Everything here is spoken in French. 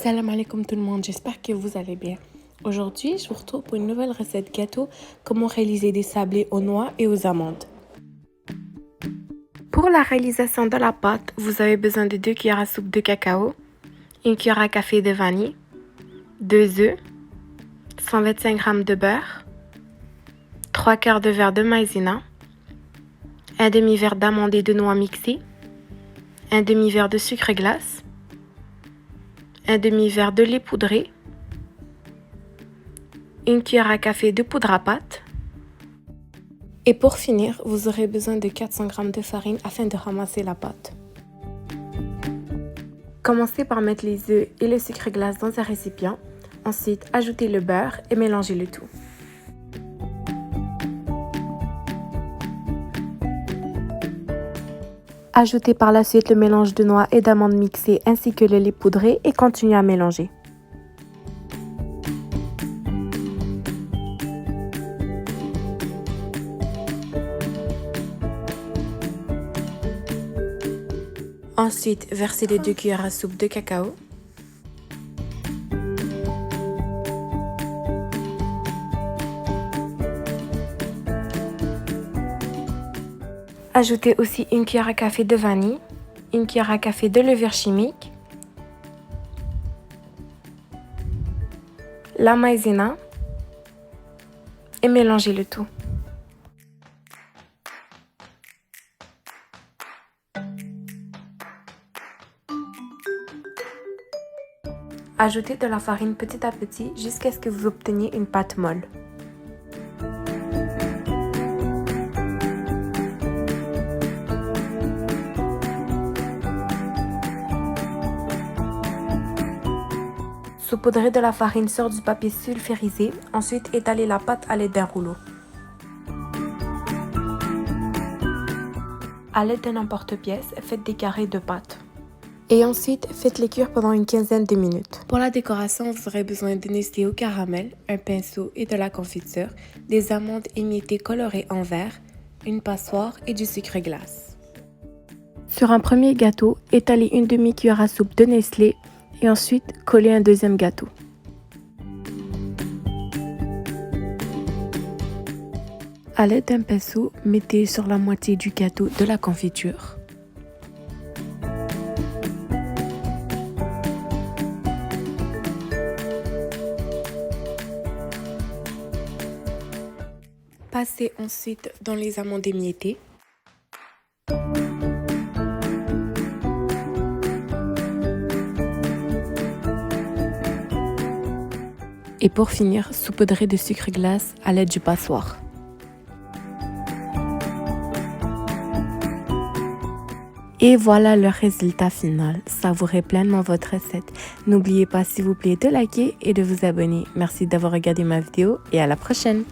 Salam alaikum tout le monde, j'espère que vous allez bien. Aujourd'hui, je vous retrouve pour une nouvelle recette gâteau, comment réaliser des sablés aux noix et aux amandes. Pour la réalisation de la pâte, vous avez besoin de 2 cuillères à soupe de cacao, 1 cuillère à café de vanille, 2 œufs, 125 g de beurre, 3 quarts de verre de maïzena, un demi-verre d'amandes et de noix mixées, un demi-verre de sucre glace, un demi-verre de lait poudré, 1 cuillère à café de poudre à pâte. Et pour finir, vous aurez besoin de 400 g de farine afin de ramasser la pâte. Commencez par mettre les œufs et le sucre glace dans un récipient. Ensuite, ajoutez le beurre et mélangez le tout. Ajoutez par la suite le mélange de noix et d'amandes mixées ainsi que le lait poudré et continuez à mélanger. Ensuite, versez les 2 cuillères à soupe de cacao. Ajoutez aussi 1 cuillère à café de vanille, 1 cuillère à café de levure chimique, la maïzena et mélangez le tout. Ajoutez de la farine petit à petit jusqu'à ce que vous obteniez une pâte molle. Saupoudrez de la farine sur du papier sulfurisé, ensuite étalez la pâte à l'aide d'un rouleau. À l'aide d'un emporte-pièce, faites des carrés de pâte. Et ensuite, faites-les cuire pendant une quinzaine de minutes. Pour la décoration, vous aurez besoin de Nestlé au caramel, un pinceau et de la confiture, des amandes émiettées colorées en vert, une passoire et du sucre glace. Sur un premier gâteau, étalez une demi-cuillère à soupe de Nestlé et ensuite collez un deuxième gâteau. À l'aide d'un pinceau, mettez sur la moitié du gâteau de la confiture. Passez ensuite dans les amandes émiettées. Et pour finir, saupoudrez de sucre glace à l'aide du passoire. Et voilà le résultat final. Savourez pleinement votre recette. N'oubliez pas s'il vous plaît de liker et de vous abonner. Merci d'avoir regardé ma vidéo et à la prochaine.